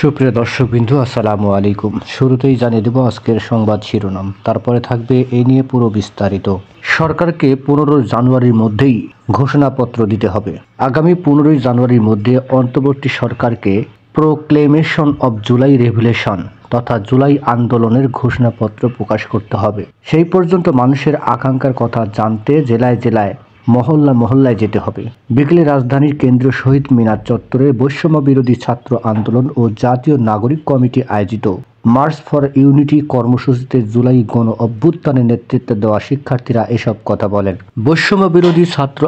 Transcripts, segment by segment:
সুপ্রিয় দর্শকবৃন্দ, আসসালামু আলাইকুম। শুরুতেই জানিয়ে দেব আজকের সংবাদ শিরোনাম, তারপরে থাকবে এই নিয়ে পুরো বিস্তারিত। সরকারকে 15 জানুয়ারির মধ্যেই ঘোষণাপত্র দিতে হবে। আগামী 15 জানুয়ারির মধ্যে অন্তর্বর্তী সরকারকে প্রোক্লেমেশন অব জুলাই রেভলিউশন তথা জুলাই আন্দোলনের ঘোষণাপত্র প্রকাশ করতে হবে। সেই পর্যন্ত মানুষের আকাঙ্ক্ষার কথা জানতে জেলায় জেলায় মহল্লায় যেতে হবে। বিকেলে রাজধানীর কেন্দ্রীয় শহীদ মিনার চত্বরে বৈষম্য বিরোধী ছাত্র আন্দোলন ও জাতীয় নাগরিক কমিটি আয়োজিত মার্চ ফর ইউনিটি কর্মসূচিতে জুলাই গণ অভ্যুত্থানে নেতৃত্ব দেওয়া শিক্ষার্থীরা এসব কথা বলেন। বৈষম্য বিরোধী ছাত্র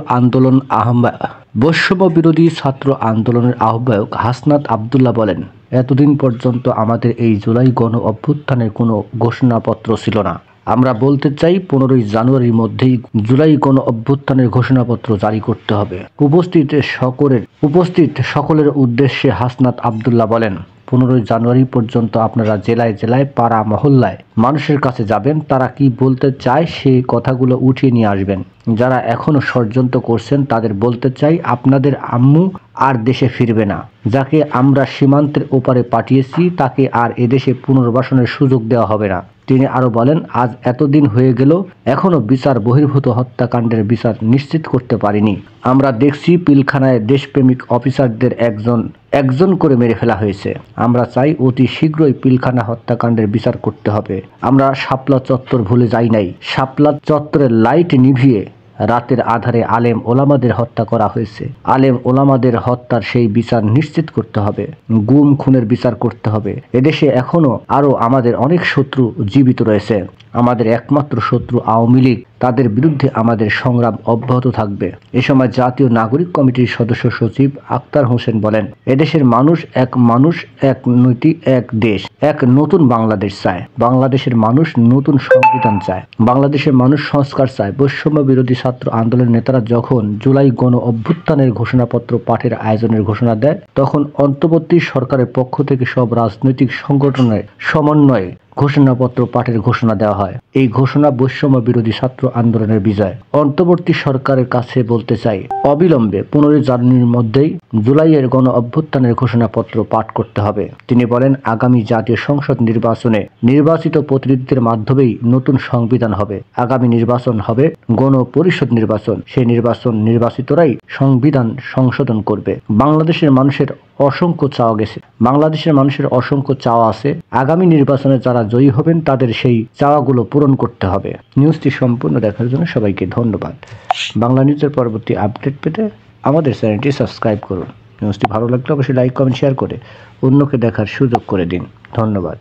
আন্দোলনের আহ্বায়ক হাসনাত আবদুল্লাহ বলেন, এতদিন পর্যন্ত আমাদের এই জুলাই গণ অভ্যুত্থানের কোনো ঘোষণাপত্র ছিল না। আমরা বলতে চাই 15 জানুয়ারির মধ্যেই জুলাই গণ অভ্যুত্থানের ঘোষণাপত্র জারি করতে হবে। উপস্থিত সকলের উদ্দেশ্যে হাসনাত আবদুল্লাহ বলেন, 15 জানুয়ারি পর্যন্ত আপনারা জেলায় জেলায় পাড়া মহল্লায় মানুষের কাছে যাবেন, তারা কি বলতে চায় সেই কথাগুলো উঠিয়ে নিয়ে আসবেন। যারা এখনো ষড়যন্ত্র করছেন তাদের বলতে চাই, আপনাদের আম্মু আর দেশে ফিরবে না। যাকে আমরা সীমান্তের ওপারে পাঠিয়েছি তাকে আর এদেশে পুনর্বাসনের সুযোগ দেওয়া হবে না। তিনি আরো বলেন, আজ এতদিন হয়ে গেল এখনো বিচার বহির্ভূত হত্যাকাণ্ডের বিচার নিশ্চিত করতে পারিনি। আমরা দেখছি পিলখানায় দেশপ্রেমিক অফিসারদের একজন করে মেরে ফেলা হয়েছে। আমরা চাই অতি শীঘ্রই পিলখানা হত্যাকাণ্ডের বিচার করতে হবে। আমরা শাপলা চত্বর ভুলে যাই নাই। শাপলা চত্বরের লাইট নিভিয়ে রাতের আধারে আলেম ওলামাদের হত্যা করা হয়েছে। আলেম ওলামাদের হত্যার সেই বিচার নিশ্চিত করতে হবে। গুম খুনের বিচার করতে হবে। এদেশে এখনো আরো আমাদের অনেক শত্রু জীবিত রয়েছে। আমাদের একমাত্র শত্রু আওয়ামী লীগ, তাদের বিরুদ্ধে আমাদের সংগ্রাম অব্যাহত থাকবে। এ সময় জাতীয় নাগরিক কমিটির সদস্য সচিব আক্তার হোসেন বলেন, এদেশের মানুষ, এক নীতি, এক দেশ, এক নতুন বাংলাদেশ চায়। বাংলাদেশের মানুষ নতুন সংবিধান চায়। বাংলাদেশের মানুষ সংস্কার চায়। বৈষম্য বিরোধী ছাত্র আন্দোলনের নেতারা যখন জুলাই গণ অভ্যুত্থানের ঘোষণাপত্র পাঠের আয়োজনের ঘোষণা দেয়, তখন অন্তর্বর্তী সরকারের পক্ষ থেকে সব রাজনৈতিক সংগঠনের সমন্বয়ে ঘোষণাপত্র পাঠের ঘোষণা দেওয়া হয়। এই ঘোষণা বৈষম্য বিরোধী ছাত্র আন্দোলনের বিজয়। অন্তর্বর্তী সরকারের কাছে বলতে চাই, অবিলম্বে 15 জানুয়ারির মধ্যেই জুলাইয়ের গণ অভ্যুত্থানের ঘোষণাপত্র পাঠ করতে হবে। তিনি বলেন, আগামী জাতীয় সংসদ নির্বাচনে নির্বাচিত প্রতিনিধিদের মাধ্যমেই নতুন সংবিধান হবে। আগামী নির্বাচন হবে গণপরিষদ নির্বাচন। সেই নির্বাচিতরাই সংবিধান সংশোধন করবে। বাংলাদেশের মানুষের অসংখ্য চাওয়া আছে। আগামী নির্বাচনে যারা জয়ী হবেন তাদের সেই চাওয়াগুলো পূরণ করতে হবে। নিউজটি সম্পূর্ণ দেখার জন্য সবাইকে ধন্যবাদ। বাংলা নিউজের পরবর্তী আপডেট পেতে আমাদের চ্যানেলটি সাবস্ক্রাইব করুন। নিউজটি ভালো লাগলে অবশ্যই লাইক, কমেন্ট, শেয়ার করে অন্যকে দেখার সুযোগ করে দিন। ধন্যবাদ।